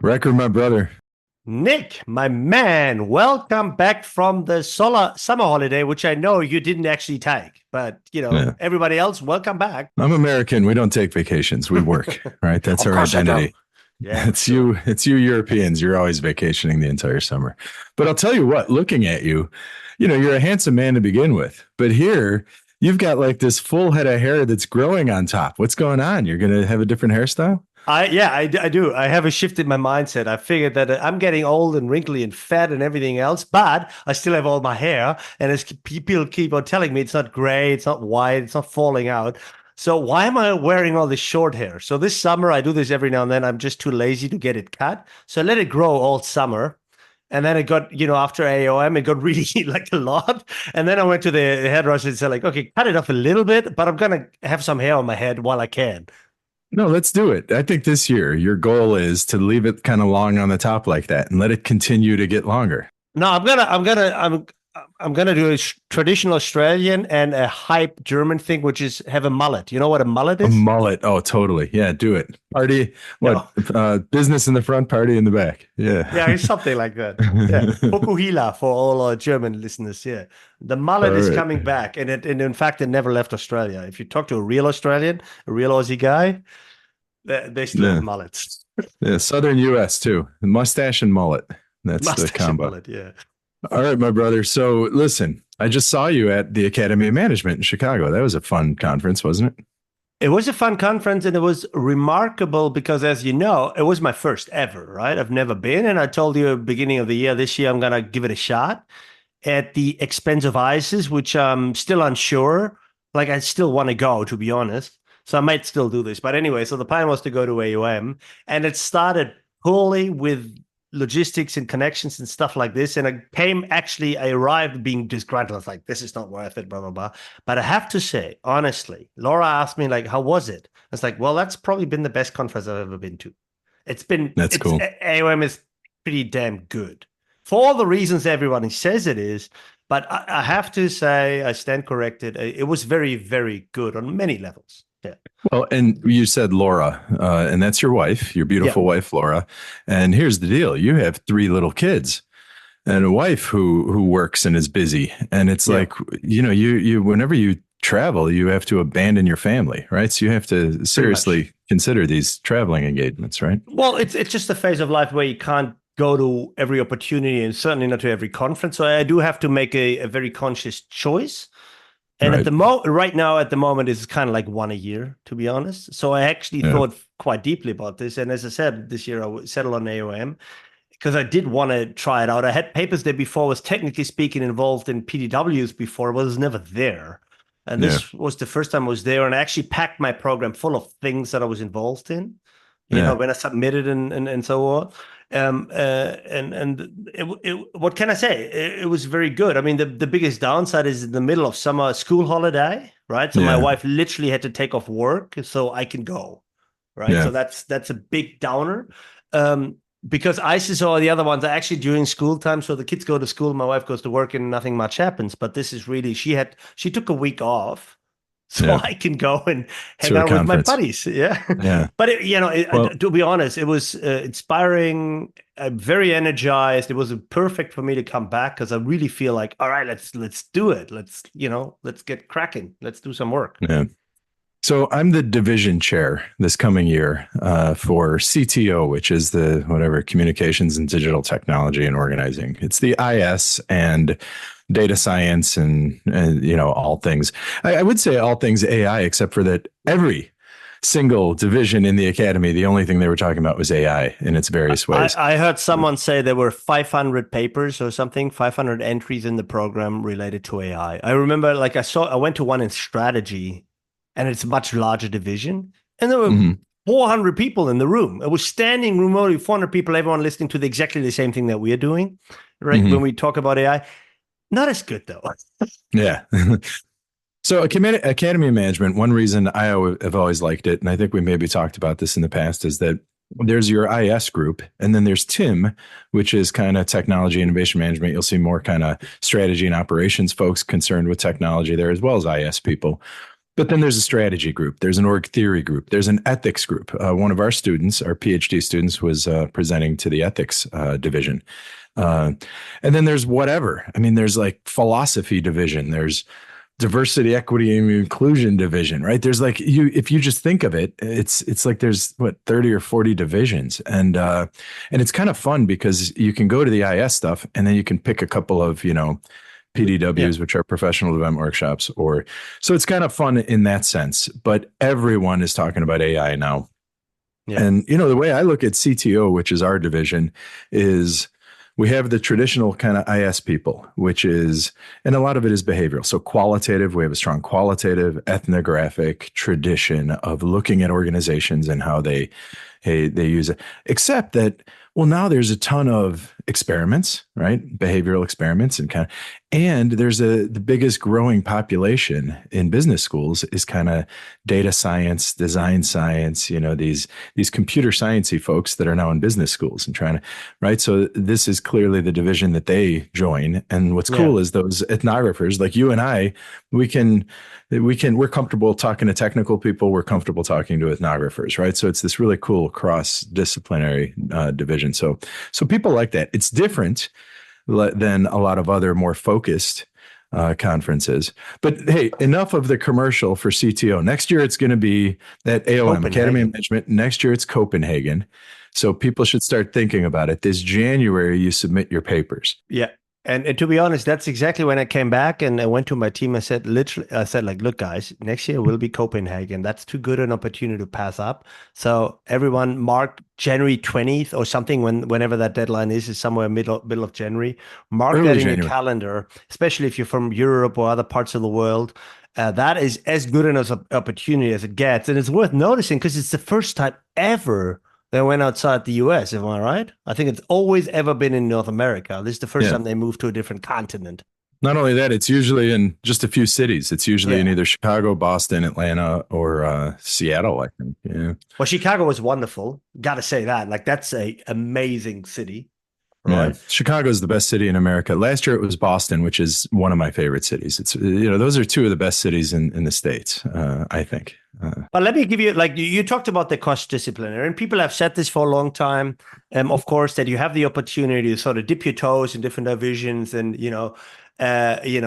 Record, my brother. Nick, my man, welcome back from the summer holiday, which I know you didn't actually take, but Yeah. everybody else, welcome back. I'm American. We don't take vacations. We work, right? That's Of our course I identity. Yeah, It's you. It's you Europeans. You're always vacationing the entire summer. But I'll tell you what, looking at you, you're a handsome man to begin with. But here, you've got like this full head of hair that's growing on top. What's going on? You're going to have a different hairstyle? I do. I have a shift in my mindset. I figured that I'm getting old and wrinkly and fat and everything else, but I still have all my hair. And as people keep on telling me, it's not gray, it's not white, it's not falling out. So why am I wearing all this short hair? So this summer, I do this every now and then. I'm just too lazy to get it cut. So I let it grow all summer. And then it got, after AOM, it got really like a lot. And then I went to the hairdresser and said, like, okay, cut it off a little bit, but I'm going to have some hair on my head while I can. No, let's do it. I think this year your goal is to leave it kind of long on the top like that and let it continue to get longer. No, I'm gonna do a traditional Australian and a hype German thing, which is have a mullet. You know what a mullet is? A mullet. Oh, totally. Yeah, do it. Party. What? No. Business in the front, party in the back. Yeah. Yeah, it's something like that. Yeah. Fukuhila for all our German listeners. Yeah. The mullet is coming back. And in fact, it never left Australia. If you talk to a real Australian, a real Aussie guy, they still have mullets. Yeah. Southern US too. Mustache and mullet. That's the combo. Mullet, yeah. All right, my brother. So listen, I just saw you at the Academy of Management in Chicago. That was a fun conference, wasn't it? It was a fun conference, and it was remarkable because, as you know, it was my first ever, right? I've never been. And I told you at the beginning of the year, this year, I'm going to give it a shot at the expense of ICES, which I'm still unsure. Like, I still want to go, to be honest. So I might still do this. But anyway, so the plan was to go to AUM, and it started poorly with logistics and connections and stuff like this. And I arrived being disgruntled. I was like, this is not worth it, blah, blah, blah. But I have to say, honestly, Laura asked me, like, how was it? I was like, well, that's probably been the best conference I've ever been to. That's cool. AOM is pretty damn good for all the reasons everybody says it is. But I have to say, I stand corrected. It was very, very good on many levels. Yeah. Well, and you said Laura, and that's your wife, your beautiful wife, Laura. And here's the deal. You have 3 little kids and a wife who works and is busy. And it's like, you whenever you travel, you have to abandon your family, right? So you have to seriously consider these traveling engagements, right? Well, it's just a phase of life where you can't go to every opportunity and certainly not to every conference. So I do have to make a very conscious choice. And right now, at the moment, it's kind of like one a year, to be honest. So I actually thought quite deeply about this. And as I said, this year I settled on AOM because I did want to try it out. I had papers there before, was technically speaking involved in PDWs before, but was never there. And this was the first time I was there. And I actually packed my program full of things that I was involved in, you know, when I submitted and so on. What can I say? It was very good. I mean, the biggest downside is in the middle of summer school holiday, right? So my wife literally had to take off work so I can go, right? So that's a big downer. Because ISIS or the other ones are actually during school time. So the kids go to school, my wife goes to work, and nothing much happens. But this is really, she took a week off. So I can go and hang out with my buddies. Yeah. But, to be honest, it was inspiring, very energized. It was perfect for me to come back because I really feel like, all right, let's do it. Let's get cracking. Let's do some work. Yeah. So I'm the division chair this coming year for CTO, which is the communications and digital technology and organizing. It's the IS and data science and all things. I would say all things AI, except for that every single division in the academy, the only thing they were talking about was AI in its various ways. I heard someone say there were 500 papers or something, 500 entries in the program related to AI. I remember, I went to one in strategy, and it's a much larger division, and there were 400 people in the room. It was standing room only, 400 people, everyone listening to exactly the same thing that we are doing, right? When we talk about AI. Not as good, though. Yeah. So Academy of Management, one reason I have always liked it, and I think we maybe talked about this in the past, is that there's your IS group, and then there's TIM, which is kind of technology innovation management. You'll see more kind of strategy and operations folks concerned with technology there, as well as IS people. But then there's a strategy group, there's an org theory group, there's an ethics group. One of our students, our PhD students, was presenting to the ethics division. And then there's whatever. I mean, there's like philosophy division, there's diversity, equity, and inclusion division, right? There's like if you just think of it, it's like there's what 30 or 40 divisions, and it's kind of fun because you can go to the IS stuff and then you can pick a couple of PDWs, which are professional development workshops, or so it's kind of fun in that sense. But everyone is talking about AI now, and the way I look at CTO, which is our division, is we have the traditional kind of IS people, which is, and a lot of it is behavioral. So qualitative, we have a strong qualitative ethnographic tradition of looking at organizations and how they use it. Except that, well, now there's a ton of experiments, right? Behavioral experiments and there's the biggest growing population in business schools is kind of data science, design science, these computer sciencey folks that are now in business schools and trying to, right? So this is clearly the division that they join. And what's cool is those ethnographers like you and I, we're comfortable talking to technical people. We're comfortable talking to ethnographers, right? So it's this really cool cross-disciplinary division. So people like that. It's different than a lot of other more focused conferences. But hey, enough of the commercial for CTO. Next year, it's going to be that AOM, Academy of Management. Next year, it's Copenhagen. So people should start thinking about it. This January, you submit your papers. Yeah. And to be honest, that's exactly when I came back and I went to my team. I said, look, guys, next year will be Copenhagen. That's too good an opportunity to pass up. So everyone mark January 20th or something, whenever that deadline is somewhere middle of January. Mark early that in January. Your calendar, especially if you're from Europe or other parts of the world. That is as good an opportunity as it gets. And it's worth noticing because it's the first time ever they went outside the US, am I right? I think it's always ever been in North America. This is the first time they moved to a different continent. Not only that, it's usually in just a few cities. It's usually in either Chicago, Boston, Atlanta, or Seattle, I think. Yeah. Well, Chicago was wonderful. Got to say that. Like, that's an amazing city. Right. Yeah. Chicago is the best city in America. Last year it was Boston, which is one of my favorite cities. It's those are two of the best cities in the States, I think. But let me give you, like you talked about the cross-disciplinary, and people have said this for a long time. Of course, that you have the opportunity to sort of dip your toes in different divisions, and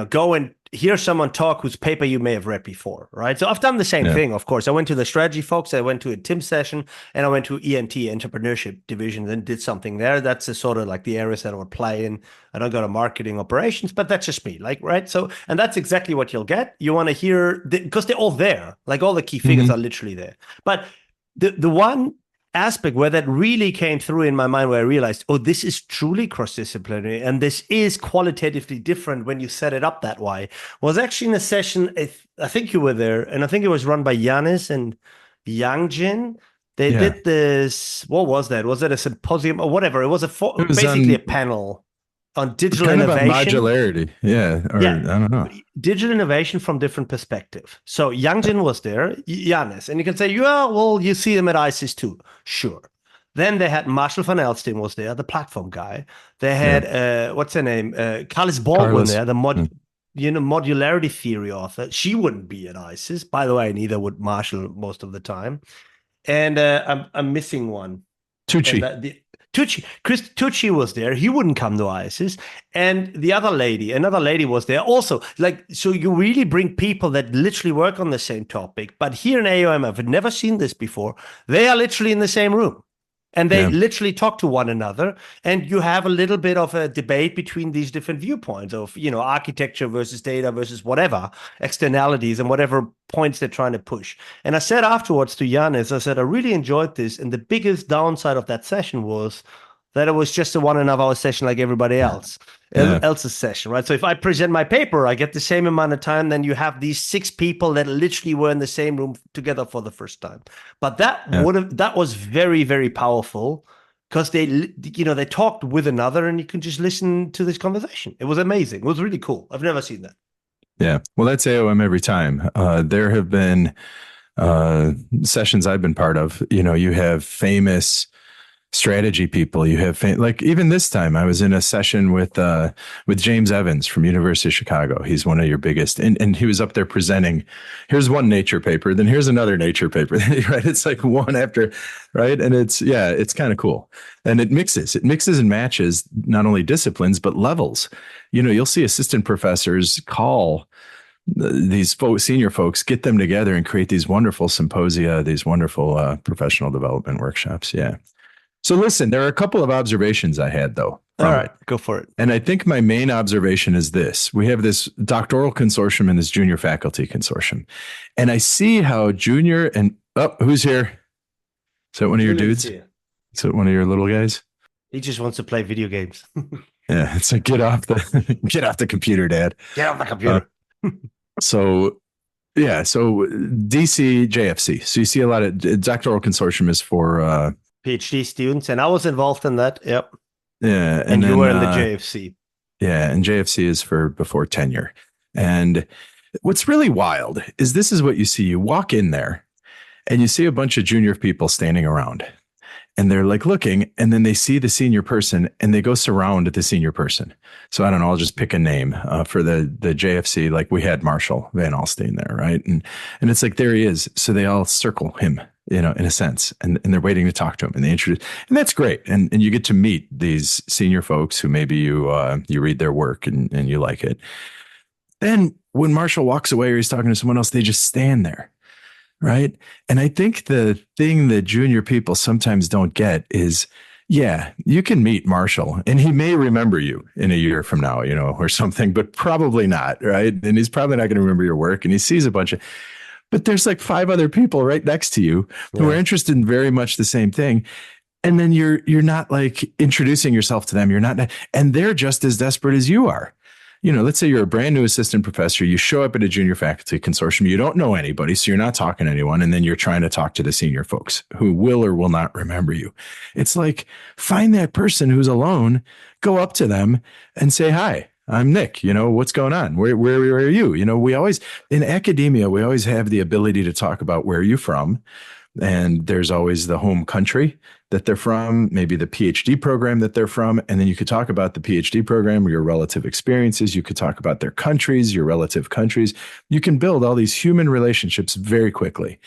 go and hear someone talk whose paper you may have read before, right? So I've done the same thing, of course. I went to the strategy folks, I went to a Tim session, and I went to ENT, entrepreneurship division, and did something there. That's the sort of like the areas that I would play in. I don't go to marketing operations, but that's just me, like, right? So, and that's exactly what you'll get. You want to hear, because they're all there, like all the key figures are literally there. But the one aspect where that really came through in my mind, where I realized, oh, this is truly cross-disciplinary and this is qualitatively different when you set it up that way, was actually in a session, I think you were there, and I think it was run by Yanis and Yangjin. They did this, what was that? Was it a symposium or whatever? It was basically a panel on digital innovation. About modularity. I don't know. Digital innovation from different perspective. So Yangjin was there, Yanis, and you can say, yeah, well, you see them at ISIS too. Sure. Then they had Marshall van Elstein was there, the platform guy. They had, what's her name? Carlos Baldwin there, the modularity theory author. She wouldn't be at ISIS. By the way, neither would Marshall most of the time. And I'm missing one. Chris Tucci was there. He wouldn't come to ISIS. And another lady was there also. Like, so you really bring people that literally work on the same topic. But here in AOM, I've never seen this before. They are literally in the same room. And they literally talk to one another. And you have a little bit of a debate between these different viewpoints of, architecture versus data versus whatever, externalities and whatever points they're trying to push. And I said afterwards to Yanis, I said, I really enjoyed this. And the biggest downside of that session was that it was just a 1.5 hour session like everybody else's session, right? So if I present my paper, I get the same amount of time. Then you have these 6 people that literally were in the same room together for the first time. But that was very, very powerful because they talked with another, and you can just listen to this conversation. It was amazing. It was really cool. I've never seen that. Yeah. Well, that's AOM every time. There have been sessions I've been part of. You have famous strategy people. You have like even this time I was in a session with James Evans from University of Chicago. He's one of your biggest, and he was up there presenting. Here's one Nature paper, then here's another Nature paper. Right? It's like one after, right? And it's kind of cool, and it mixes and matches not only disciplines but levels. You'll see assistant professors call these senior folks, get them together and create these wonderful symposia, these wonderful professional development workshops. Yeah. So listen, there are a couple of observations I had though. All right, go for it. And I think my main observation is this. We have this doctoral consortium and this junior faculty consortium. And I see how junior and who's here? Is that one of your dudes? Is that one of your little guys? He just wants to play video games. Yeah, it's like get off the computer, Dad. Get off the computer. So DC, JFC. So you see a lot of doctoral consortium is for PhD students, and I was involved in that. Yep. Yeah. And you were in the JFC. Yeah. And JFC is for before tenure. And what's really wild is this is what you see. You walk in there and you see a bunch of junior people standing around and they're like looking, and then they see the senior person and they go surround the senior person. So I don't know, I'll just pick a name for the JFC. Like we had Marshall Van Alstyne there. Right. And it's like, there he is. So they all circle him, in a sense, and they're waiting to talk to him, and they introduce, and that's great. And you get to meet these senior folks who maybe you read their work and you like it. Then when Marshall walks away or he's talking to someone else, they just stand there. Right. And I think the thing that junior people sometimes don't get is, yeah, you can meet Marshall and he may remember you in a year from now, or something, but probably not. Right. And he's probably not going to remember your work, and he sees a bunch of, but there's like 5 other people right next to you who are interested in very much the same thing. And then you're not like introducing yourself to them. You're not, and they're just as desperate as you are. Let's say you're a brand new assistant professor. You show up at a junior faculty consortium. You don't know anybody, so you're not talking to anyone. And then you're trying to talk to the senior folks who will or will not remember you. It's like, find that person who's alone, go up to them and say, hi, I'm Nick. What's going on? Where are you? We always, in academia, we always have the ability to talk about where are you from. And there's always the home country that they're from, maybe the PhD program that they're from. And then you could talk about the PhD program, your relative experiences. You could talk about their countries, your relative countries. You can build all these human relationships very quickly.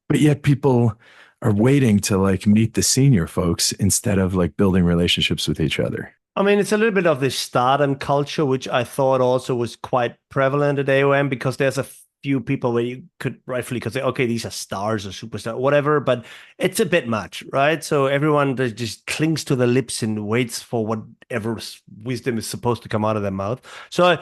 But yet people are waiting to like meet the senior folks instead of like building relationships with each other. I mean, it's a little bit of this stardom culture, which I thought also was quite prevalent at AOM, because there's a few people where you could rightfully say, okay, these are stars or superstars, whatever, but it's a bit much, right? So everyone just clings to the lips and waits for whatever wisdom is supposed to come out of their mouth. So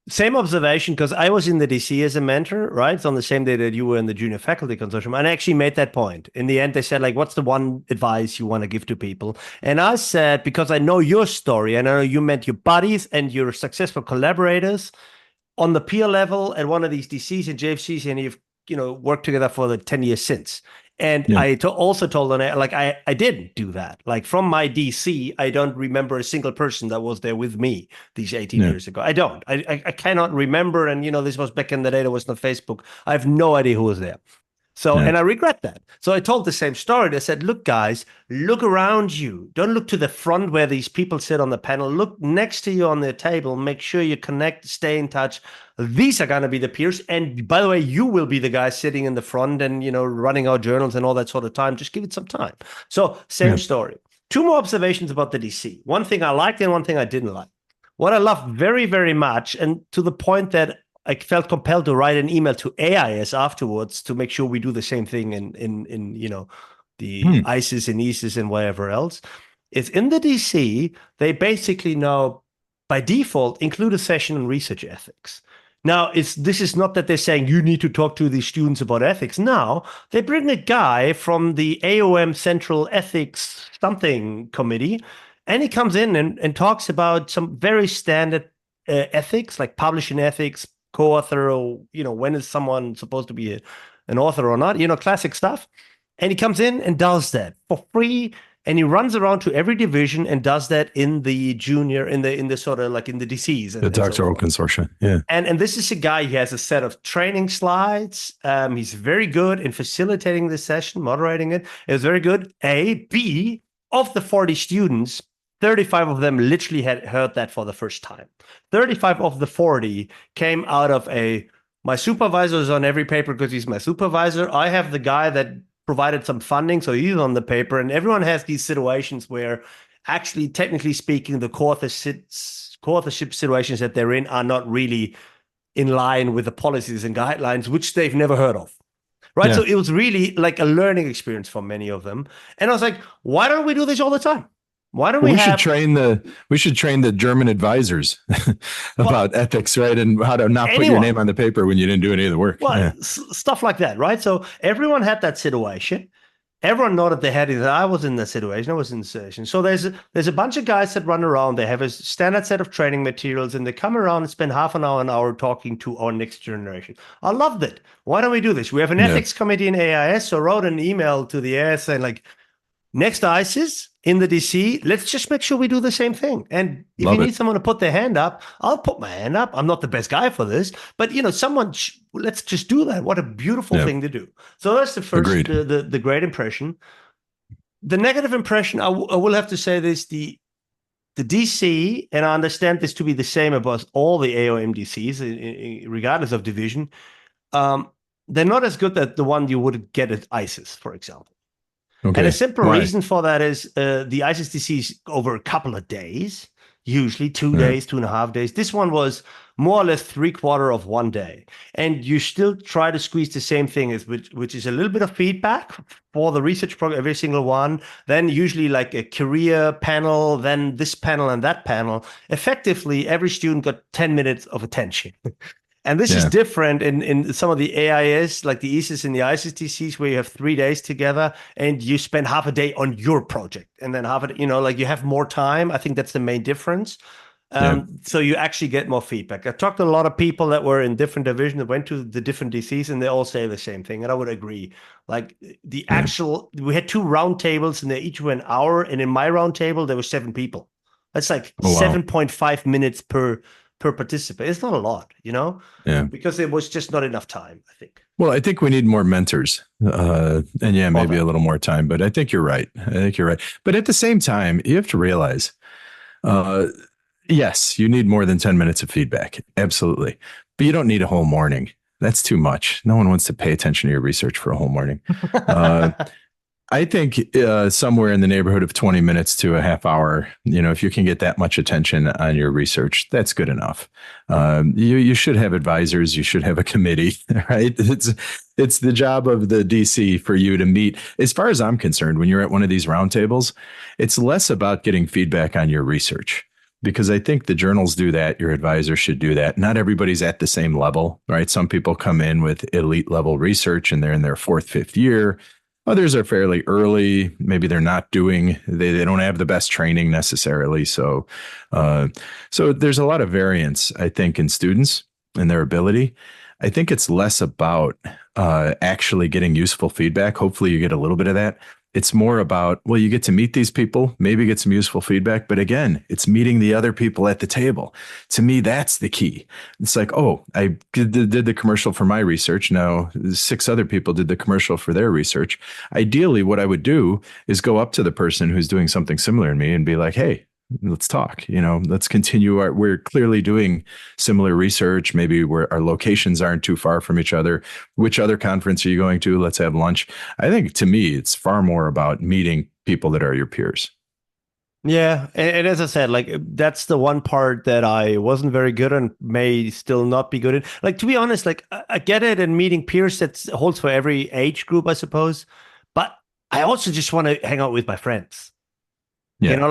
same observation, because I was in the DC as a mentor, right? It's on the same day that you were in the junior faculty consortium. And I actually made that point. In the end, they said, like, what's the one advice you want to give to people? And I said, because I know your story, and I know you met your buddies and your successful collaborators on the peer level at one of these DCs and JFCs, and you've worked together for the 10 years since. And I also told them, like, I didn't do that. Like, from my DC, I don't remember a single person that was there with me these 18 years ago. I don't. I cannot remember. And, this was back in the day. There was no Facebook. I have no idea who was there. So, and I regret that. So I told the same story. They said, look, guys, look around you. Don't look to the front where these people sit on the panel. Look next to you on the table. Make sure you connect, stay in touch. These are going to be the peers. And by the way, you will be the guy sitting in the front and, running our journals and all that sort of time. Just give it some time. So same story. 2 more observations about the DC. One thing I liked and one thing I didn't like. What I loved very, very much, and to the point that I felt compelled to write an email to AIS afterwards to make sure we do the same thing in the ISIS and ISIS and whatever else. Is in the DC, they basically now, by default, include a session on research ethics. Now, this is not that they're saying you need to talk to these students about ethics. Now, they bring a guy from the AOM Central Ethics something committee, and he comes in and talks about some very standard ethics, like publishing ethics, co-author, or when is someone supposed to be an author or not, classic stuff. And he comes in and does that for free, and he runs around to every division and does that in the junior, in the sort of like in the DCs, the doctoral consortia. And this is a guy, he has a set of training slides. He's very good in facilitating this session, moderating it. It was very good. A. B, of the 40 students, 35 of them literally had heard that for the first time. 35 of the 40 came out of my supervisor is on every paper because he's my supervisor. I have the guy that provided some funding, so he's on the paper. And everyone has these situations where actually, technically speaking, the co-authorship situations that they're in are not really in line with the policies and guidelines, which they've never heard of. Right. Yeah. So it was really like a learning experience for many of them. And I was like, why don't we do this all the time? Why don't we should train the German advisors about ethics, right? And how to not put your name on the paper when you didn't do any of the work. Well, stuff like that, right? So everyone had that situation. Everyone nodded their head. I was in the situation. I was in the situation. So there's a bunch of guys that run around. They have a standard set of training materials, and they come around and spend half an hour talking to our next generation. I loved it. Why don't we do this? We have an ethics committee in AIS. So I wrote an email to the AIS saying, like, next ICES in the DC, let's just make sure we do the same thing. And if you need someone to put their hand up, I'll put my hand up. I'm not the best guy for this, but let's just do that. What a beautiful thing to do. So that's the first, the great impression. The negative impression, I will have to say this, the DC, and I understand this to be the same about all the AOM DCs, regardless of division, they're not as good as the one you would get at ICES, for example. Okay. And a simple reason for that is the ICES is over a couple of days, usually 2 days, 2.5 days. This one was more or less 3/4 of 1 day. And you still try to squeeze the same thing, which is a little bit of feedback for the research program, every single one. Then usually like a career panel, then this panel and that panel. Effectively, every student got 10 minutes of attention. And this is different in some of the AIS, like the ICES and the ICES where you have 3 days together and you spend half a day on your project and then half it, like you have more time. I think that's the main difference. So you actually get more feedback. I talked to a lot of people that were in different divisions that went to the different DCs, and they all say the same thing. And I would agree. Like we had 2 round tables and they each were an hour. And in my round table, there were 7 people. That's like 7.5 minutes per participant. It's not a lot, because there was just not enough time, I think. Well, I think we need more mentors and maybe a little more time, but I think you're right. But at the same time, you have to realize, yes, you need more than 10 minutes of feedback. Absolutely. But you don't need a whole morning. That's too much. No one wants to pay attention to your research for a whole morning. I think somewhere in the neighborhood of 20 minutes to a half hour, if you can get that much attention on your research, that's good enough. You should have advisors. You should have a committee, right? It's the job of the DC for you to meet. As far as I'm concerned, when you're at one of these roundtables, it's less about getting feedback on your research, because I think the journals do that. Your advisor should do that. Not everybody's at the same level, right? Some people come in with elite level research and they're in their 4th, 5th year. Others are fairly early. Maybe they're not they don't have the best training necessarily. So there's a lot of variance, I think, in students and their ability. I think it's less about actually getting useful feedback. Hopefully you get a little bit of that. It's more about, you get to meet these people, maybe get some useful feedback. But again, it's meeting the other people at the table. To me, that's the key. It's like, I did the commercial for my research. Now 6 other people did the commercial for their research. Ideally, what I would do is go up to the person who's doing something similar to me and be like, hey, let's talk, let's continue. We're clearly doing similar research. Maybe our locations aren't too far from each other. Which other conference are you going to? Let's have lunch. I think to me, it's far more about meeting people that are your peers. Yeah. And as I said, like, that's the one part that I wasn't very good and may still not be good at. Like, to be honest, like, I get it, and meeting peers, that holds for every age group, I suppose. But I also just want to hang out with my friends. Yeah.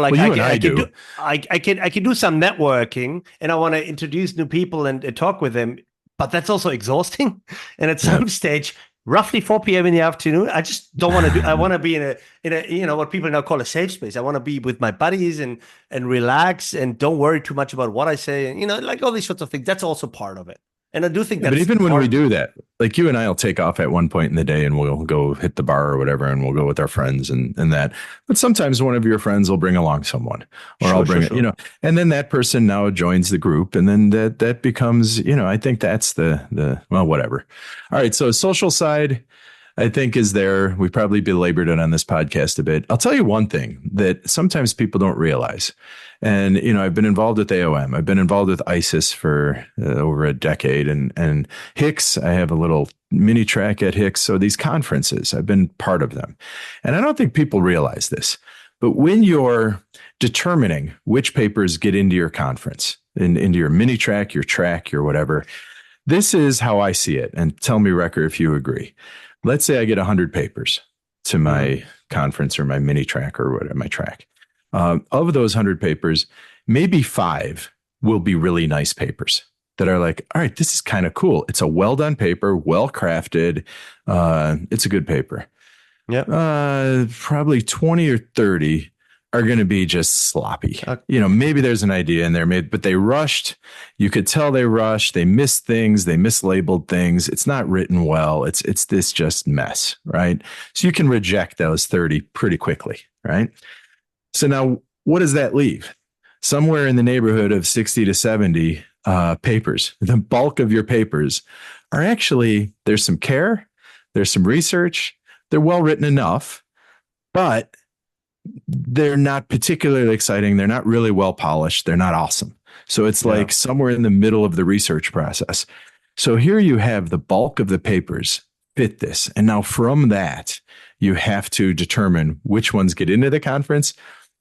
I can do some networking, and I want to introduce new people and talk with them, but that's also exhausting. And at some stage, roughly 4 p.m. in the afternoon, I just don't want to do. I want to be in a what people now call a safe space. I want to be with my buddies and relax and don't worry too much about what I say, and like all these sorts of things. That's also part of it. And I do think that. But even when we do that, like you and I will take off at one point in the day and we'll go hit the bar or whatever, and we'll go with our friends and that. But sometimes one of your friends will bring along someone, or I'll bring it, and then that person now joins the group, and then that becomes, I think that's the whatever. All right. So social side, I think is there. We probably belabored it on this podcast a bit. I'll tell you one thing that sometimes people don't realize. And, I've been involved with AOM. I've been involved with ISIS for over a decade and Hicks. I have a little mini track at Hicks. So these conferences, I've been part of them. And I don't think people realize this, but when you're determining which papers get into your conference, into your mini track, your whatever, this is how I see it. And tell me, Wrecker, if you agree. Let's say I get 100 papers to my conference or my mini track or whatever, my track. Of those 100 papers, maybe 5 will be really nice papers that are like, all right, this is kind of cool. It's a well done paper, well crafted. It's a good paper. Yeah. Probably 20 or 30 are going to be just sloppy. Maybe there's an idea in there, but they rushed. You could tell they rushed. They missed things. They mislabeled things. It's not written well. It's this just mess, right? So you can reject those 30 pretty quickly, right? So now what does that leave? Somewhere in the neighborhood of 60 to 70 papers. The bulk of your papers are actually, there's some care, there's some research, they're well written enough, but they're not particularly exciting. They're not really well polished. They're not awesome. So it's like somewhere in the middle of the research process. So here you have the bulk of the papers fit this. And now from that, you have to determine which ones get into the conference,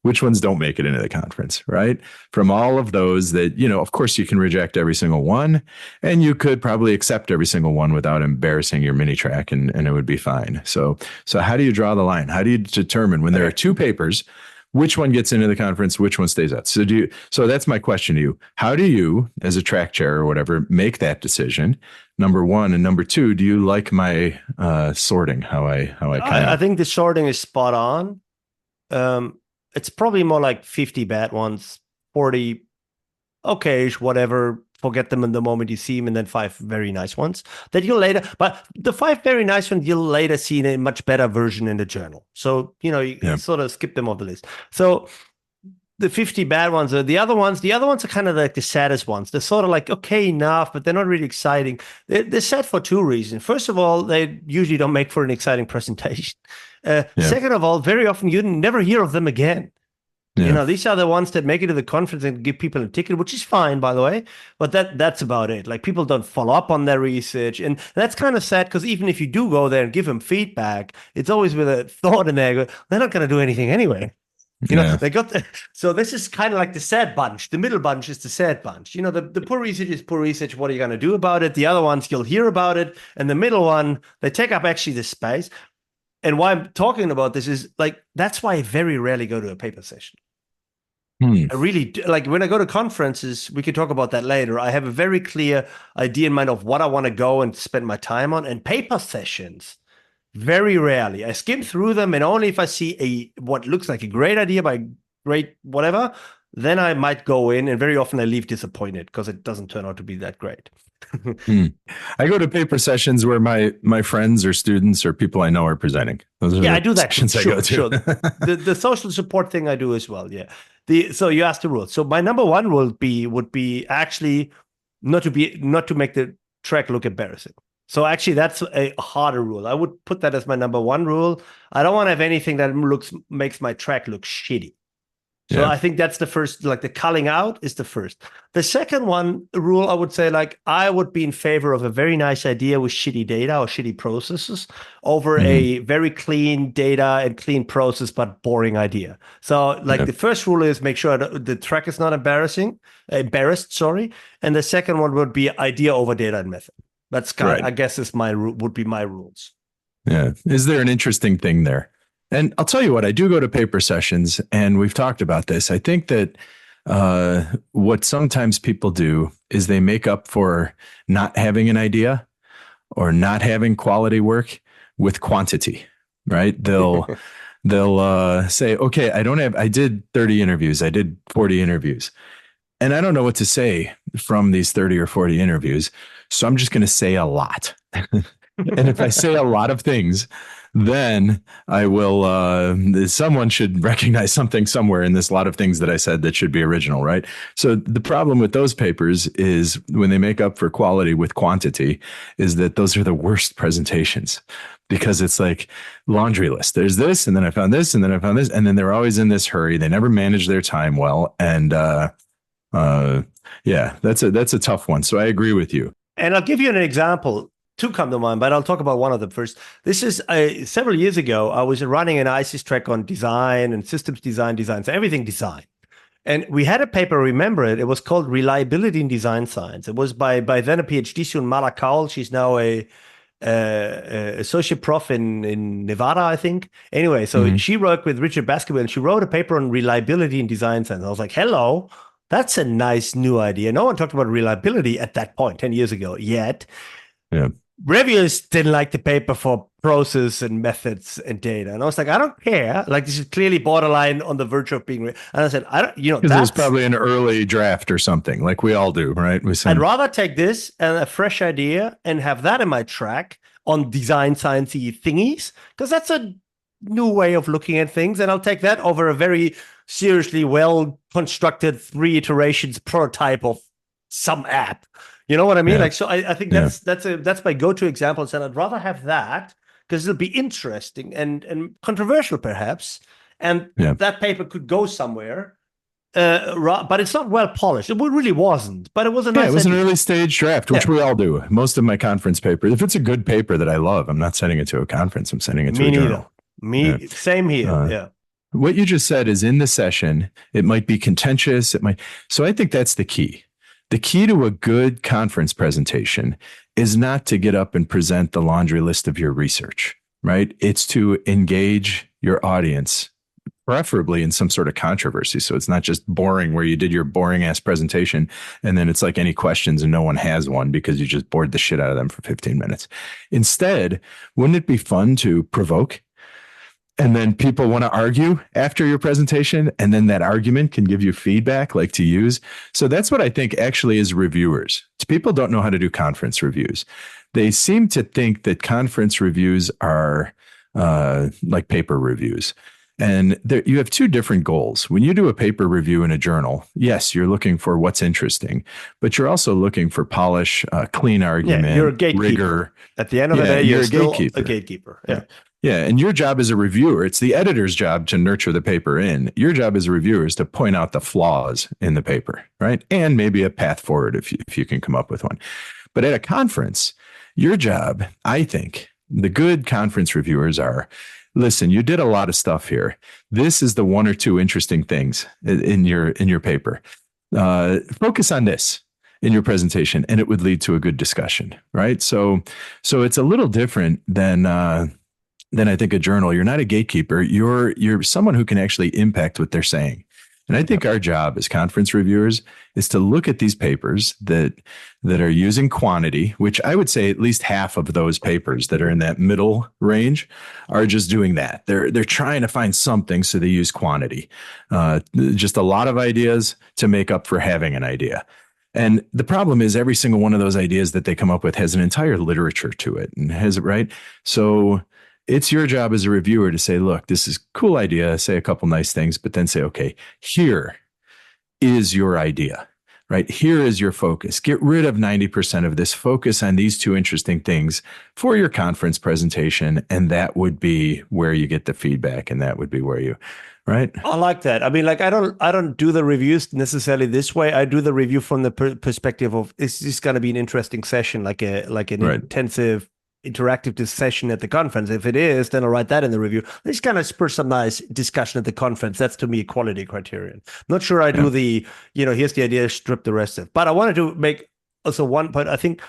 which ones don't make it into the conference, right? From all of those that, of course you can reject every single one, and you could probably accept every single one without embarrassing your mini track and it would be fine. So how do you draw the line? How do you determine when there are 2 papers, which one gets into the conference, which one stays out? So that's my question to you. How do you, as a track chair or whatever, make that decision? Number 1, and number 2, do you like my sorting? I think the sorting is spot on. It's probably more like 50 bad ones, 40 okay-ish, whatever. Forget them in the moment you see them, and then 5 very nice ones that you'll later. But the 5 very nice ones you'll later see in a much better version in the journal. So you sort of skip them off the list. So the 50 bad ones are the other ones. The other ones are kind of like the saddest ones. They're sort of like okay enough, but they're not really exciting. They're sad for 2 reasons. First of all, they usually don't make for an exciting presentation. Second of all, very often you never hear of them again. Yeah. These are the ones that make it to the conference and give people a ticket, which is fine, by the way. But that's about it. Like people don't follow up on their research. And that's kind of sad because even if you do go there and give them feedback, it's always with a thought in there. They're not going to do anything anyway. They got so this is kind of like the sad bunch. The middle bunch is the sad bunch. The poor research is poor research. What are you going to do about it? The other ones, you'll hear about it. And the middle one, they take up actually the space. And why I'm talking about this is that's why I very rarely go to a paper session. I really do, when I go to conferences, we can talk about that later. I have a very clear idea in mind of what I want to go and spend my time on. And paper sessions, very rarely. I skim through them, and only if I see what looks like a great idea by great whatever, then I might go in. And very often I leave disappointed because it doesn't turn out to be that great. I go to paper sessions where my friends or students or people I know are presenting. Those are I do that. Sure. I go to. Sure. The social support thing I do as well. Yeah. So you asked the rule. So my number 1 would be actually not to make the track look embarrassing. So actually that's a harder rule. I would put that as my number 1 rule. I don't want to have anything that makes my track look shitty. So I think that's the first, the culling out is the first. The second rule, I would say, I would be in favor of a very nice idea with shitty data or shitty processes over a very clean data and clean process, but boring idea. So the first rule is make sure the track is not embarrassed, sorry. And the second one would be idea over data and method. That's I guess would be my rules. Yeah. Is there an interesting thing there? And I'll tell you what, I do go to paper sessions, and we've talked about this. I think that what sometimes people do is they make up for not having an idea or not having quality work with quantity, right? They'll say, okay, I did 30 interviews. I did 40 interviews, and I don't know what to say from these 30 or 40 interviews. So I'm just going to say a lot. And if I say a lot of things, then I will, someone should recognize something somewhere in this lot of things that I said that should be original, right? So the problem with those papers is when they make up for quality with quantity is that those are the worst presentations because it's like laundry list. There's this, and then I found this, and then I found this, and then they're always in this hurry. They never manage their time well, and yeah, that's a tough one. So I agree with you. And I'll give you an example. Two come to mind, but I'll talk about one of them first. This is several years ago. I was running an ICIS track on design and systems design, so everything design. And we had a paper, remember it? It was called Reliability in Design Science. It was by then a PhD student, Mala Kaul. She's now a associate prof in Nevada, I think. Anyway, so she worked with Richard Baskerville, and she wrote a paper on reliability in design science. I was like, hello, that's a nice new idea. No one talked about reliability at that point, 10 years ago, yet. Yeah. Reviewers didn't like the paper for process and methods and data. And I was like, I don't care. Like, this is clearly borderline on the verge of being. And I said, I don't, because it was probably an early draft or something, like we all do, right? I'd rather take this and a fresh idea and have that in my track on design sciencey thingies, because that's a new way of looking at things. And I'll take that over a very seriously well constructed 3 iterations prototype of some app. You know what I mean? Like, so I think that's my go-to example. And I'd rather have that because it'll be interesting and controversial perhaps. And that paper could go somewhere, but it's not well polished. It really wasn't, but it was a nice. It was an early stage draft, which we all do. Most of my conference papers, if it's a good paper that I love, I'm not sending it to a conference. I'm sending it to a journal. Same here. What you just said is in the session, it might be contentious. So I think that's the key. The key to a good conference presentation is not to get up and present the laundry list of your research, right? It's to engage your audience, preferably in some sort of controversy. So it's not just boring where you did your boring ass presentation and then it's like any questions and no one has one because you just bored the shit out of them for 15 minutes. Instead, wouldn't it be fun to provoke? And then people want to argue after your presentation, and then that argument can give you feedback like to use. So that's what I think actually is reviewers. People don't know how to do conference reviews. They seem to think that conference reviews are like paper reviews. And you have 2 different goals. When you do a paper review in a journal, yes, you're looking for what's interesting, but you're also looking for polish, clean argument, you're a gatekeeper. Rigor. At the end of the day, you're still a gatekeeper. Yeah. And your job as a reviewer, it's the editor's job to nurture the paper in. Your job as a reviewer is to point out the flaws in the paper, right? And maybe a path forward if you can come up with one. But at a conference, your job, I think, the good conference reviewers are, listen, you did a lot of stuff here. This is the 1 or 2 interesting things in your paper. Focus on this in your presentation, and it would lead to a good discussion, right? So it's a little different than I think a journal. You're not a gatekeeper. You're someone who can actually impact what they're saying. And I think our job as conference reviewers is to look at these papers that are using quantity, which I would say at least half of those papers that are in that middle range are just doing that. They're trying to find something, so they use quantity. Just a lot of ideas to make up for having an idea. And the problem is every single one of those ideas that they come up with has an entire literature to it and has it right. So it's your job as a reviewer to say, look, this is a cool idea, say a couple nice things, but then say, okay, here is your idea, right? Here is your focus. Get rid of 90% of this. Focus on these 2 interesting things for your conference presentation. And that would be where you get the feedback. And that would be where you, right? I like that. I mean, like, I don't do the reviews necessarily this way. I do the review from the perspective of, is this going to be an interesting session, like an intensive interactive session at the conference? If it is, then I'll write that in the review. Let's kind of spur some nice discussion at the conference. That's to me a quality criterion. Not sure I do the, here's the idea, strip the rest of. But I wanted to make also one point. I think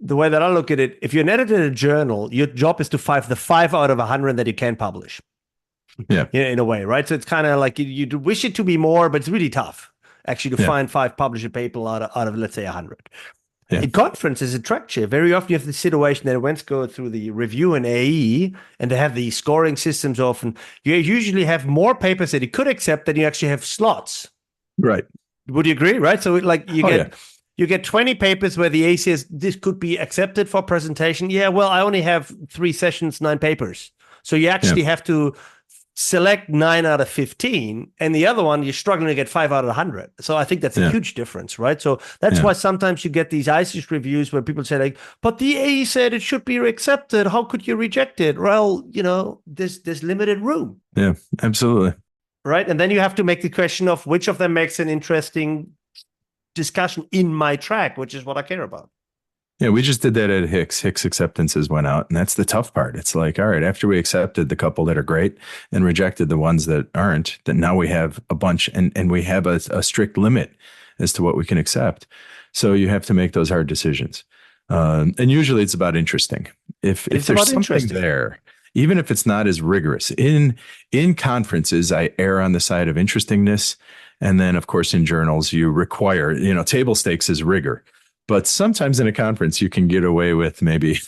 the way that I look at it, if you're an editor in a journal, your job is to find the 5 out of 100 that you can publish. Yeah, in a way, right? So it's kind of like you wish it to be more, but it's really tough actually to find 5 published papers out of let's say 100. In conferences, at track chair, very often you have the situation that once go through the review and AE, and they have the scoring systems often. You usually have more papers that you could accept than you actually have slots. Right. Would you agree? Right. So like you get 20 papers where the A says this could be accepted for presentation. Yeah, well, I only have 3 sessions, 9 papers. So you actually have to select 9 out of 15, and the other one you're struggling to get 5 out of 100. So I think that's a huge difference, right? So that's why sometimes you get these ISIS reviews where people say like, but the A said it should be accepted, how could you reject it? Well, there's limited room. Yeah, absolutely. Right. And then you have to make the question of which of them makes an interesting discussion in my track, which is what I care about. Yeah, we just did that at Hicks. Hicks acceptances went out, and that's the tough part. It's like, all right, after we accepted the couple that are great and rejected the ones that aren't, then now we have a bunch, and we have a strict limit as to what we can accept. So you have to make those hard decisions. And usually it's about interesting. If there's something there, even if it's not as rigorous, in conferences, I err on the side of interestingness. And then, of course, in journals, you require, table stakes is rigor. But sometimes in a conference, you can get away with maybe,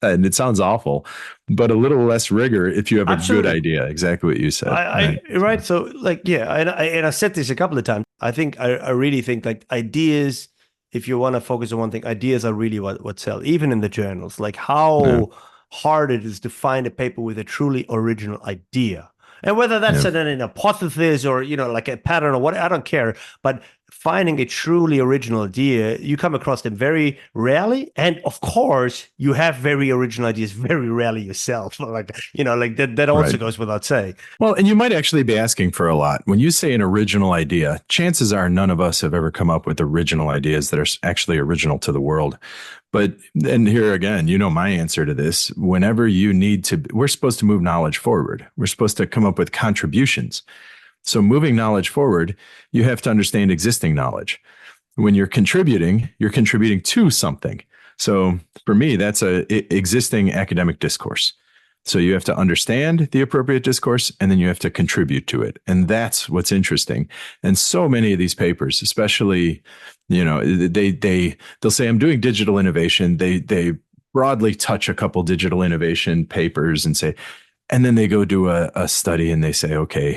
and it sounds awful, but a little less rigor if you have a good idea. Exactly what you said. Right. So and I said this a couple of times. I think I really think like ideas, if you want to focus on one thing, ideas are really what sell, even in the journals, like how hard it is to find a paper with a truly original idea. And whether that's an hypothesis or, like a pattern or what, I don't care. But finding a truly original idea, you come across them very rarely. And of course, you have very original ideas very rarely yourself. That also goes without saying. Well, and you might actually be asking for a lot. When you say an original idea, chances are none of us have ever come up with original ideas that are actually original to the world. But, and here again, my answer to this, whenever you need to, we're supposed to move knowledge forward. We're supposed to come up with contributions. So moving knowledge forward, you have to understand existing knowledge. When you're contributing to something. So for me, that's a existing academic discourse. So you have to understand the appropriate discourse, and then you have to contribute to it. And that's what's interesting. And so many of these papers, especially, they'll say, I'm doing digital innovation. They broadly touch a couple digital innovation papers and say, and then they go do a study and they say, okay,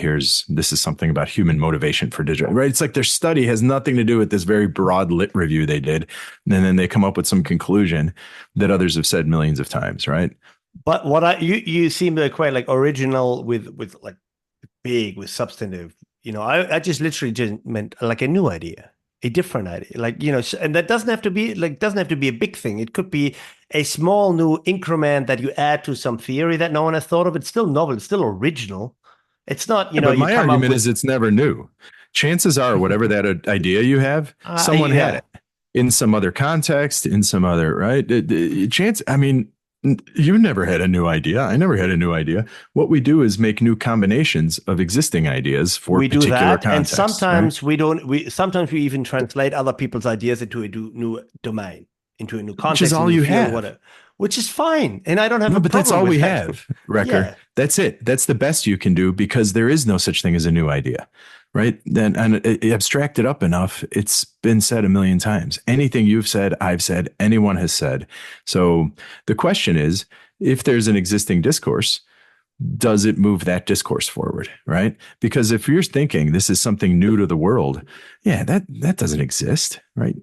this is something about human motivation for digital, right? It's like their study has nothing to do with this very broad lit review they did. And then they come up with some conclusion that others have said millions of times, right? But you seem to equate like original with like big, with substantive. I just literally just meant like a new idea, a different idea, and that doesn't have to be a big thing. It could be a small new increment that you add to some theory that no one has thought of. It's still novel. It's still original. It's not, But my argument is it's never new. Chances are, whatever that idea you have, someone had it in some other context, in some other, right? You never had a new idea. I never had a new idea. What we do is make new combinations of existing ideas for particular contexts. And sometimes sometimes we even translate other people's ideas into a new domain, into a new context. Which is all you have. Which is fine. And I don't have a problem with that. But that's all we have, Wrecker. Yeah. That's it. That's the best you can do because there is no such thing as a new idea. Right. Then and abstract it up enough. It's been said a million times. Anything you've said, I've said, anyone has said. So the question is, if there's an existing discourse, does it move that discourse forward? Right. Because if you're thinking this is something new to the world, that doesn't exist. Right.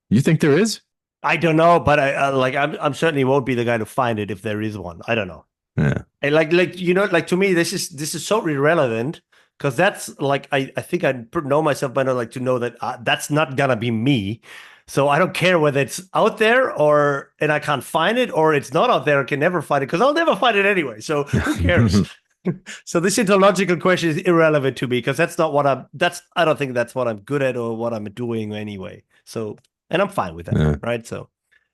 You think there is? I don't know, but I'm certainly won't be the guy to find it if there is one. I don't know. Yeah. And to me, this is so irrelevant. Because that's like, I think I know myself by now, like to know that that's not going to be me. So I don't care whether it's out there and I can't find it, or it's not out there, I can never find it because I'll never find it anyway. So who cares? So this ontological question is irrelevant to me because I don't think that's what I'm good at or what I'm doing anyway. So, and I'm fine with that, right? So,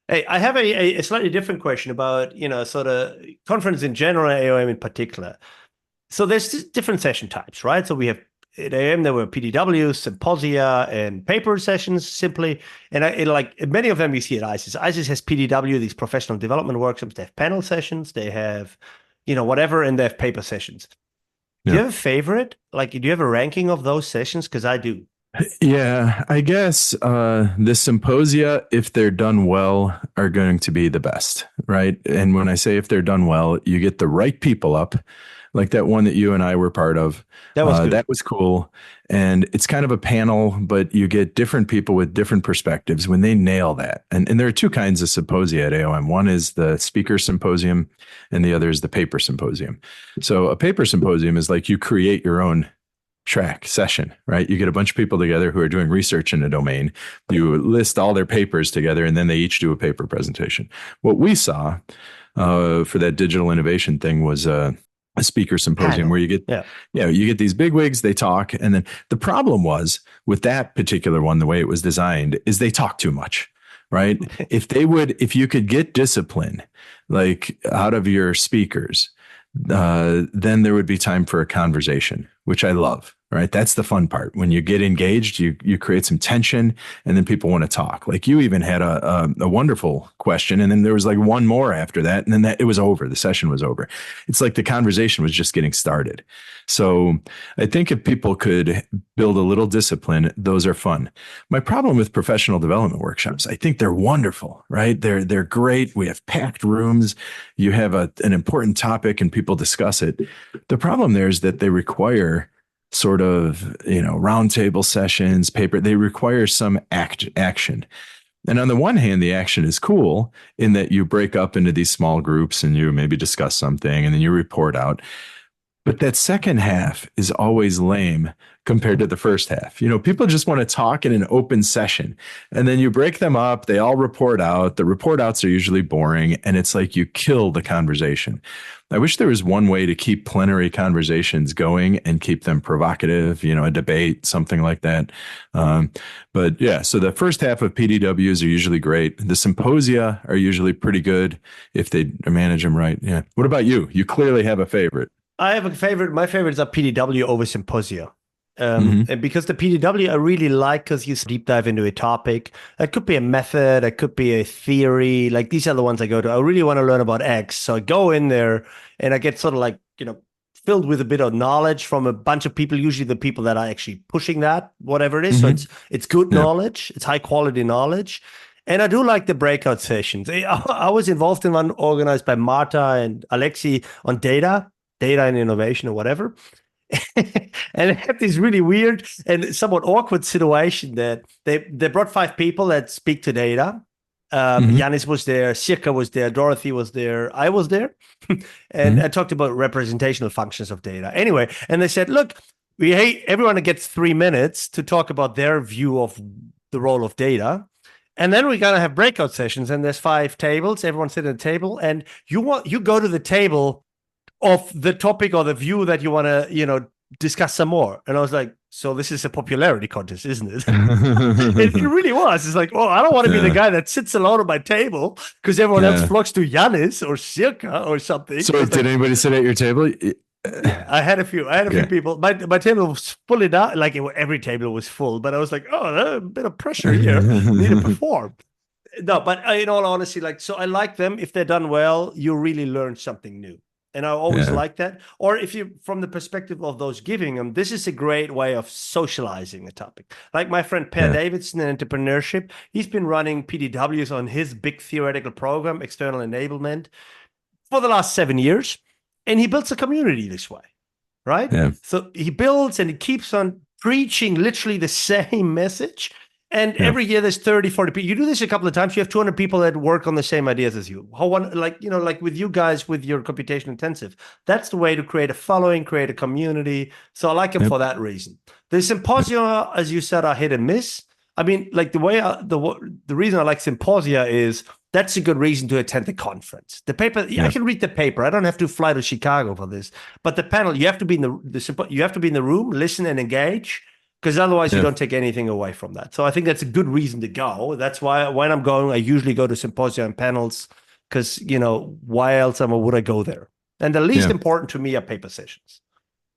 hey, I have a slightly different question about, sort of conference in general and AOM in particular. So there's different session types, right? So we have at AM, there were PDWs, symposia, and paper sessions simply. And many of them you see at ISIS. ISIS has PDW, these professional development workshops. They have panel sessions. They have, whatever, and they have paper sessions. Do you have a favorite? Do you have a ranking of those sessions? Because I do. Yeah, I guess the symposia, if they're done well, are going to be the best, right? And when I say if they're done well, you get the right people up. like that one that you and I were part of. That was good. That was cool. And it's kind of a panel, but you get different people with different perspectives when they nail that. And there are two kinds of symposia at AOM. One is the speaker symposium, and the other is the paper symposium. So a paper symposium is like you create your own track session, right? You get a bunch of people together who are doing research in a domain. You list all their papers together, and then they each do a paper presentation. What we saw for that digital innovation thing was a speaker symposium where you get, you get these big wigs, they talk. And then the problem was with that particular one, the way it was designed is they talk too much, right? If you could get discipline, like out of your speakers, then there would be time for a conversation, which I love. Right. That's the fun part. When you get engaged, you create some tension, and then people want to talk. Like you even had a wonderful question, and then there was like one more after that, and then it was over. The session was over. It's like the conversation was just getting started. So I think if people could build a little discipline, those are fun. My problem with professional development workshops, I think they're wonderful, right? They're great. We have packed rooms. You have an important topic, and people discuss it. The problem there is that they require sort of, roundtable sessions, paper. They require some action. And on the one hand, the action is cool in that you break up into these small groups and you maybe discuss something and then you report out. But that second half is always lame compared to the first half. People just want to talk in an open session, and then you break them up. They all report out. The report outs are usually boring, and it's like you kill the conversation. I wish there was one way to keep plenary conversations going and keep them provocative, a debate, something like that. But yeah, so the first half of PDWs are usually great. The symposia are usually pretty good if they manage them right. Yeah. What about you? You clearly have a favorite. I have a favorite. My favorites are PDW over symposia. And because the PDW I really like because you deep dive into a topic. It could be a method, it could be a theory. Like these are the ones I go to. I really want to learn about X. So I go in there and I get sort of like, filled with a bit of knowledge from a bunch of people, usually the people that are actually pushing that, whatever it is. So it's good knowledge, it's high quality knowledge. And I do like the breakout sessions. I was involved in one organized by Marta and Alexi on data and innovation or whatever. And it had this really weird and somewhat awkward situation that they brought 5 people that speak to data. Yanis was there, Sirka was there, Dorothy was there, I was there. And I talked about representational functions of data. Anyway, and they said, look, everyone gets 3 minutes to talk about their view of the role of data. And then we're going to have breakout sessions, and there's 5 tables, everyone sit at a table, and you go to the table of the topic or the view that you want to, discuss some more. And I was like, so this is a popularity contest, isn't it? It really was. It's like, I don't want to be the guy that sits alone at my table because everyone else flocks to Yanis or Sirka or something. So did anybody sit at your table? I had a few people. My table was fully down. Like every table was full, but I was like, a bit of pressure here. Need to perform. No, but in all honesty, so I like them. If they're done well, you really learn something new. And I always like that. Or if you, from the perspective of those giving them, this is a great way of socializing a topic. Like my friend Per Davidson in entrepreneurship, he's been running PDWs on his big theoretical program, external enablement, for the last 7 years. And he builds a community this way, right? Yeah. So he builds and he keeps on preaching literally the same message. And every year there's 30, 40 people. You do this a couple of times, you have 200 people that work on the same ideas as you. Like with you guys, with your computation intensive, that's the way to create a following, create a community. So I like them for that reason. The symposia, as you said, are hit and miss. I mean, like the reason I like symposia is that's a good reason to attend the conference. The paper, I can read the paper. I don't have to fly to Chicago for this. But the panel, you have to be in the room, listen and engage. Because otherwise you don't take anything away from that. So I think that's a good reason to go. That's why when I'm going, I usually go to symposia and panels because, why else would I go there? And the least important to me are paper sessions.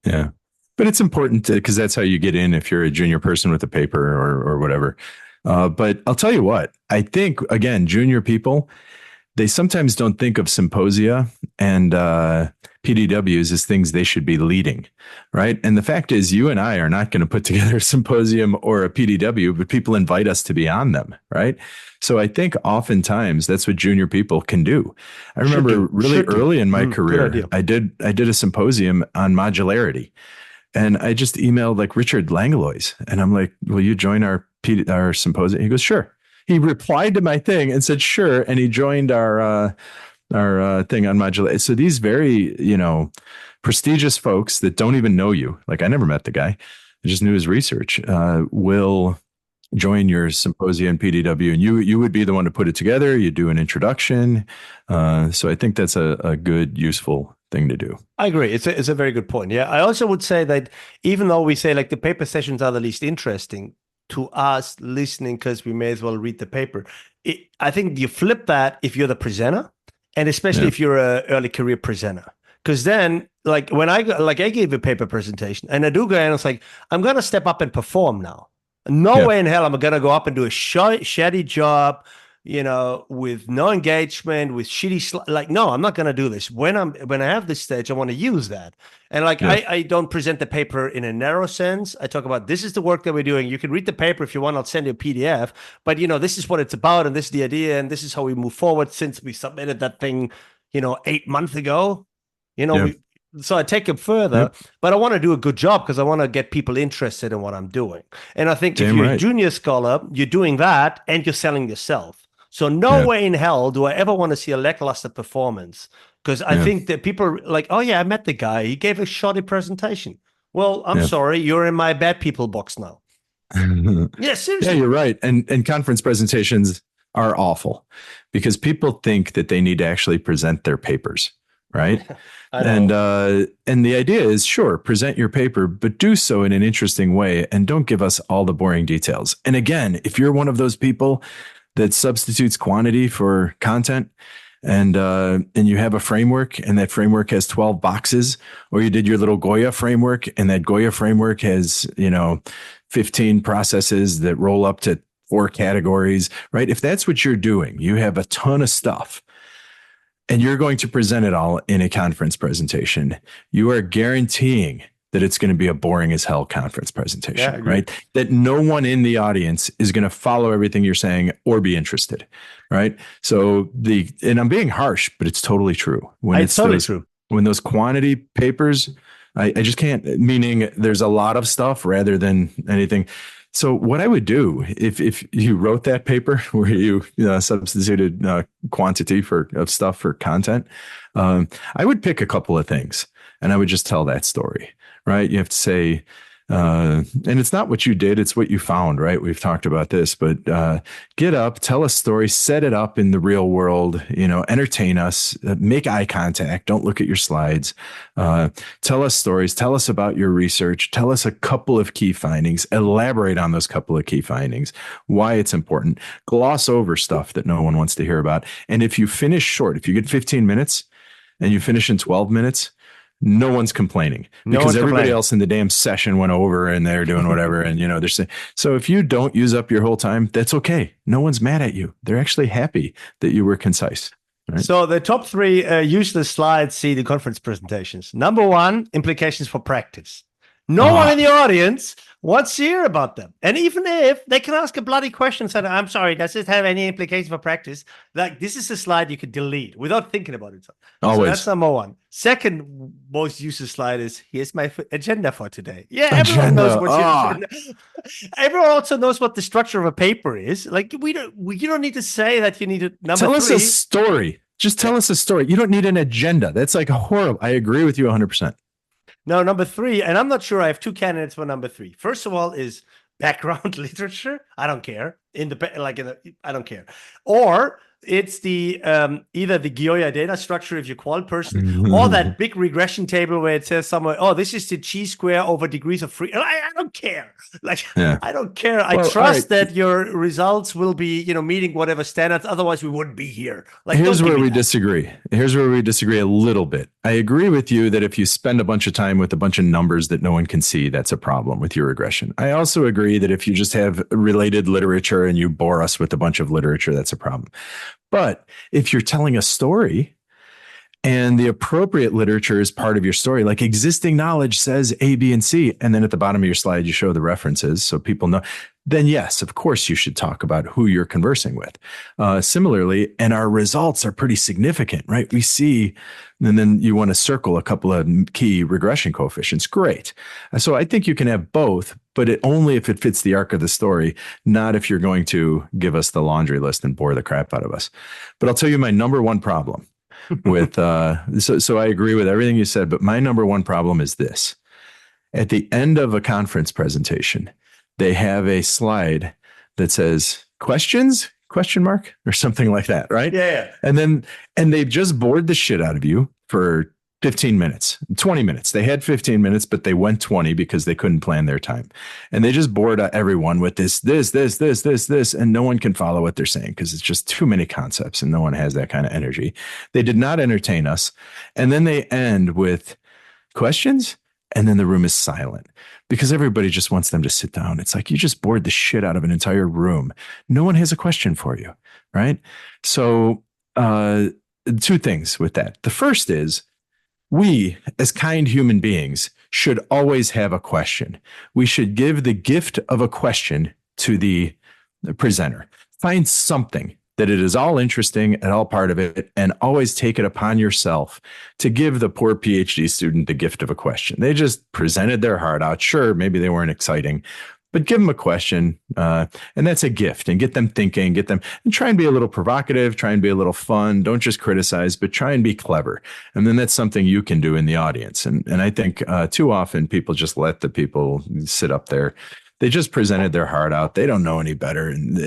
Yeah. But it's important because that's how you get in if you're a junior person with a paper or whatever. But I'll tell you what, I think, again, junior people, they sometimes don't think of symposia and PDWs as things they should be leading, right? And the fact is, you and I are not going to put together a symposium or a PDW, but people invite us to be on them, right? So I think oftentimes that's what junior people can do. I remember really early in my career, I did a symposium on modularity. And I just emailed like Richard Langlois, and I'm like, "Will you join our symposium?" He goes, "Sure." He replied to my thing and said, "Sure," and he joined our thing on modularity. So these very prestigious folks that don't even know you, like I never met the guy, I just knew his research, will join your symposium PDW, and you would be the one to put it together. You do an introduction. So I think that's a good, useful thing to do. I agree. It's a very good point. Yeah. I also would say that even though we say like the paper sessions are the least interesting to us listening, because we may as well read the paper, I think you flip that if you're the presenter, and especially if you're an early career presenter. Because then, like when I gave a paper presentation and I do go and it's like, I'm going to step up and perform now. No way in hell I'm going to go up and do a shoddy job, with no engagement, with shitty like, no, I'm not going to do this. When I have this stage, I want to use that. And I don't present the paper in a narrow sense. I talk about, this is the work that we're doing. You can read the paper if you want. I'll send you a PDF. But this is what it's about, and this is the idea, and this is how we move forward since we submitted that thing, 8 months ago. So I take it further, but I want to do a good job because I want to get people interested in what I'm doing. And I think if you're a junior scholar, you're doing that and you're selling yourself. So no way in hell do I ever want to see a lackluster performance, because I think that people are like, oh yeah, I met the guy. He gave a shoddy presentation. Well, I'm sorry, you're in my bad people box now. Yeah, seriously. Yeah, you're right. And conference presentations are awful because people think that they need to actually present their papers, right? And the idea is, sure, present your paper, but do so in an interesting way and don't give us all the boring details. And again, if you're one of those people that substitutes quantity for content, and you have a framework, and that framework has 12 boxes, or you did your little Goya framework, and that Goya framework has 15 processes that roll up to 4 categories, right? If that's what you're doing, you have a ton of stuff, and you're going to present it all in a conference presentation, you are guaranteeing that it's going to be a boring as hell conference presentation, right? That no one in the audience is going to follow everything you're saying or be interested, right? So and I'm being harsh, but it's totally true. It's totally true. When those quantity papers, I just can't, meaning there's a lot of stuff rather than anything. So what I would do if you wrote that paper where you substituted quantity of stuff for content, I would pick a couple of things and I would just tell that story, right? You have to say, and it's not what you did, it's what you found, right? We've talked about this, but get up, tell a story, set it up in the real world, entertain us, make eye contact, don't look at your slides, tell us stories, tell us about your research, tell us a couple of key findings, elaborate on those couple of key findings, why it's important, gloss over stuff that no one wants to hear about. And if you finish short, if you get 15 minutes and you finish in 12 minutes, no one's complaining because everybody else in the damn session went over and they're doing whatever. And, they're saying, so if you don't use up your whole time, that's okay. No one's mad at you. They're actually happy that you were concise. Right? So the top 3 useless slides see the conference presentations. Number 1, implications for practice. No one in the audience wants to hear about them. And even if they can ask a bloody question, saying, I'm sorry, does this have any implications for practice? Like, this is a slide you could delete without thinking about it. Always. So that's number 1. Second most useless slide is, here's my agenda for today. Yeah, everyone knows what everyone also knows what the structure of a paper is. Like, you don't need to say that you need to tell us a story. Just tell us a story. You don't need an agenda. That's like horrible. I agree with you 100%. No, number 3, and I'm not sure, I have 2 candidates for number 3. First of all is background literature. I don't care. I don't care. Or it's the either the Goya data structure if you're a qual person, or that big regression table where it says somewhere, oh, this is the chi-square over degrees of freedom. I don't care. I don't care. I trust that your results will be, meeting whatever standards. Otherwise, we wouldn't be here. Here's where we disagree. Here's where we disagree a little bit. I agree with you that if you spend a bunch of time with a bunch of numbers that no one can see, that's a problem with your regression. I also agree that if you just have related literature and you bore us with a bunch of literature, that's a problem. But if you're telling a story And the appropriate literature is part of your story. Like existing knowledge says A, B, and C. And then at the bottom of your slide, you show the references so people know. Then yes, of course, you should talk about who you're conversing with. Similarly, and our results are pretty significant, right? We see, and then you want to circle a couple of key regression coefficients. Great. So I think you can have both, but only if it fits the arc of the story, not if you're going to give us the laundry list and bore the crap out of us. But I'll tell you my number one problem with, so I agree with everything you said, but my number one problem is this. At the end of a conference presentation, they have a slide that says questions, question mark, or something like that, right? Yeah. And they've just bored the shit out of you for 15 minutes, 20 minutes. They had 15 minutes, but they went 20 because they couldn't plan their time. And they just bored everyone with this, and no one can follow what they're saying because it's just too many concepts and no one has that kind of energy. They did not entertain us. And then they end with questions, and then the room is silent because everybody just wants them to sit down. It's like you just bored the shit out of an entire room. No one has a question for you, right? So two things with that. The first is, we, as kind human beings, should always have a question. We should give the gift of a question to the presenter. Find something that it is all interesting and all part of it, and always take it upon yourself to give the poor PhD student the gift of a question. They just presented their heart out. Sure, maybe they weren't exciting, but give them a question, and that's a gift, and get them thinking, and try and be a little provocative, try and be a little fun. Don't just criticize, but try and be clever. And then that's something you can do in the audience. And I think too often people just let the people sit up there. They just presented their heart out. They don't know any better, and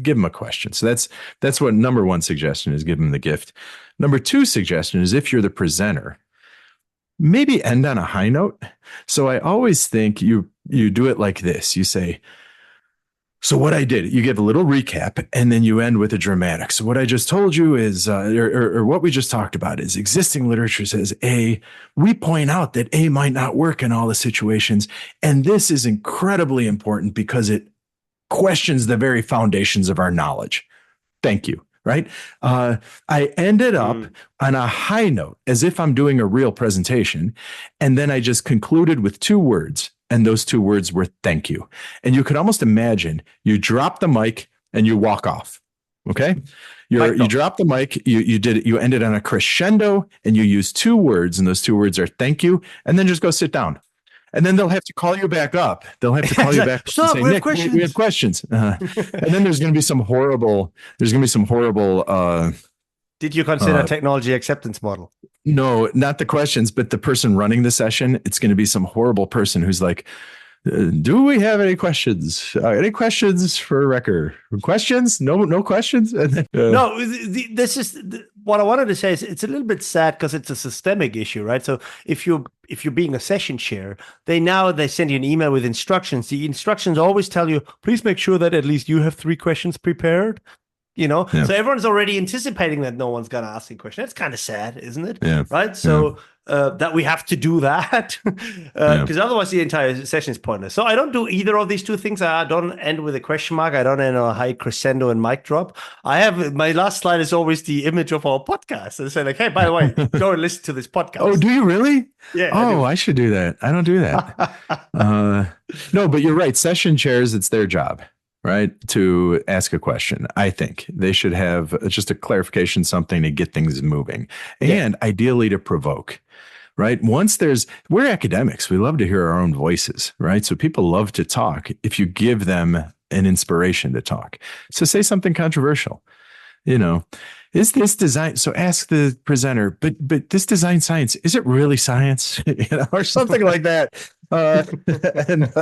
give them a question. So that's what number one suggestion is: give them the gift. Number two suggestion is, if you're the presenter, maybe end on a high note. So I always think you do it like this. You say, so what I did, you give a little recap, and then you end with a dramatic. So what I just told you is, or what we just talked about is, existing literature says A. We point out that A might not work in all the situations. And this is incredibly important because it questions the very foundations of our knowledge. Thank you. Right. I ended up on a high note, as if I'm doing a real presentation. And then I just concluded with two words. And those two words were thank you. And you could almost imagine you drop the mic and you walk off. Okay. You drop the mic, you ended on a crescendo, and you use two words. And those two words are thank you. And then just go sit down. And then they'll have to call you back up. They'll have to call you back. Stop, and say, we have Nick, questions. we have questions. And then there's going to be some horrible. Did you consider technology acceptance model? No, not the questions, but the person running the session. It's going to be some horrible person who's like, do we have any questions? Any questions for Wrecker? Questions? No questions? And then, No, this is what I wanted to say is it's a little bit sad because it's a systemic issue, right? So if you're being a session chair, they send you an email with instructions. The instructions always tell you, please make sure that at least you have 3 questions prepared. So everyone's already anticipating that no one's going to ask a question. That's kind of sad, isn't it? Yeah. Right. So that we have to do that because otherwise the entire session is pointless. So I don't do either of these two things. I don't end with a question mark. I don't end on a high crescendo and mic drop. I have my last slide is always the image of our podcast. And say like, hey, by the way, go and listen to this podcast. Oh, do you really? Yeah. Oh, I should do that. I don't do that. No, but you're right. Session chairs, it's their job. Right, to ask a question. I think they should have just a clarification, something to get things moving, and ideally to provoke. Right. We're academics. We love to hear our own voices. Right. So people love to talk if you give them an inspiration to talk. So say something controversial. Is this design? So ask the presenter, but this design science, is it really science? Or something like that. And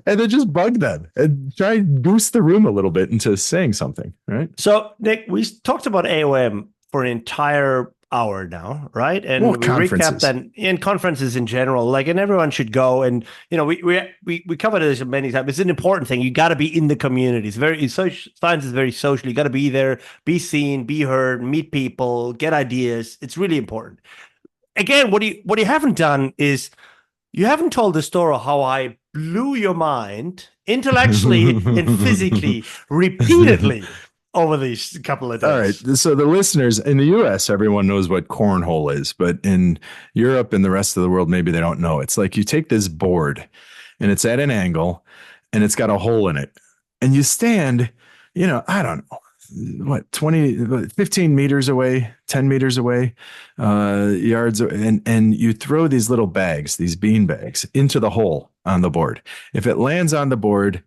then just bug them and try and boost the room a little bit into saying something, right? So, Nick, we talked about AOM for an entire hour now, right? And we recapped that in conferences in general, and everyone should go. And we covered this many times. It's an important thing. You got to be in the community. Science is very social. You got to be there, be seen, be heard, meet people, get ideas. It's really important. Again, what you haven't done is you haven't told the story of how I blew your mind intellectually and physically repeatedly over these couple of All right. days. So the listeners in the US, everyone knows what cornhole is, but in Europe and the rest of the world, maybe they don't know. It's like you take this board and it's at an angle and it's got a hole in it. And you stand, I don't know, what, 20, 15 meters away, 10 meters away, yards, and you throw these little bags, these bean bags, into the hole on the board. If it lands on the board,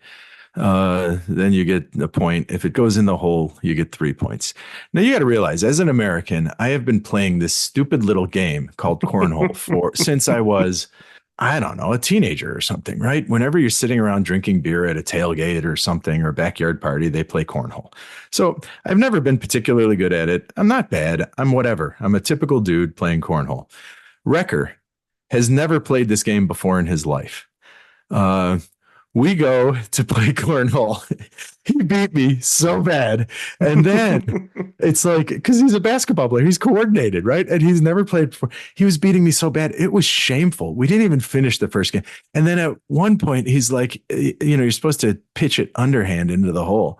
then you get a point. If it goes in the hole, you get 3 points. Now you got to realize, as an American, I have been playing this stupid little game called cornhole since I was, I don't know, a teenager or something, right? Whenever you're sitting around drinking beer at a tailgate or something or backyard party, they play cornhole. So I've never been particularly good at it. I'm not bad. I'm whatever. I'm a typical dude playing cornhole. Wrecker has never played this game before in his life. We go to play cornhole. He beat me so bad. And then it's like, because he's a basketball player, he's coordinated, right? And he's never played before. He was beating me so bad. It was shameful. We didn't even finish the first game. And then at one point, he's like, you're supposed to pitch it underhand into the hole.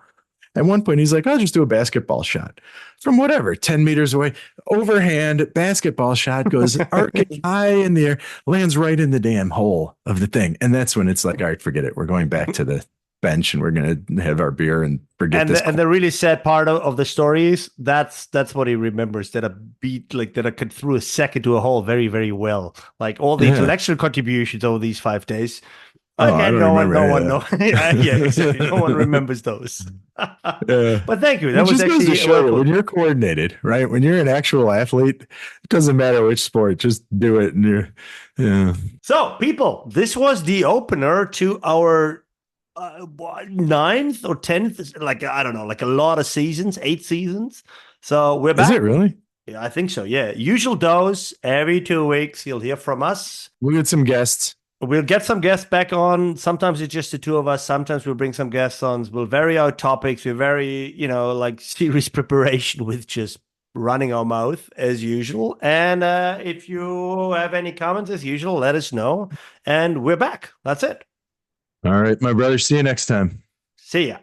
At one point, he's like, I'll just do a basketball shot from whatever, 10 meters away, overhand basketball shot goes arcing high in the air, lands right in the damn hole of the thing. And that's when it's like, all right, forget it. We're going back to the bench and we're going to have our beer and forget this. And the really sad part of the story is that's what he remembers, that I could throw a sack into a hole very, very well. Like all the intellectual contributions over these 5 days. Again, no one, yeah, exactly. No one remembers those. But thank you. That was actually when you're coordinated, right? When you're an actual athlete, it doesn't matter which sport, just do it. And So, people, this was the opener to our 9th or 10th, like I don't know, like a lot of seasons, 8 seasons. So we're back. Is it really? Yeah, I think so. Yeah, usual dose every 2 weeks. You'll hear from us. We'll get some guests. We'll get some guests back on. Sometimes it's just the 2 of us. Sometimes we'll bring some guests on. We'll vary our topics. We're very, like serious preparation with just running our mouth as usual. And if you have any comments as usual, let us know. And we're back. That's it. All right, my brother. See you next time. See ya.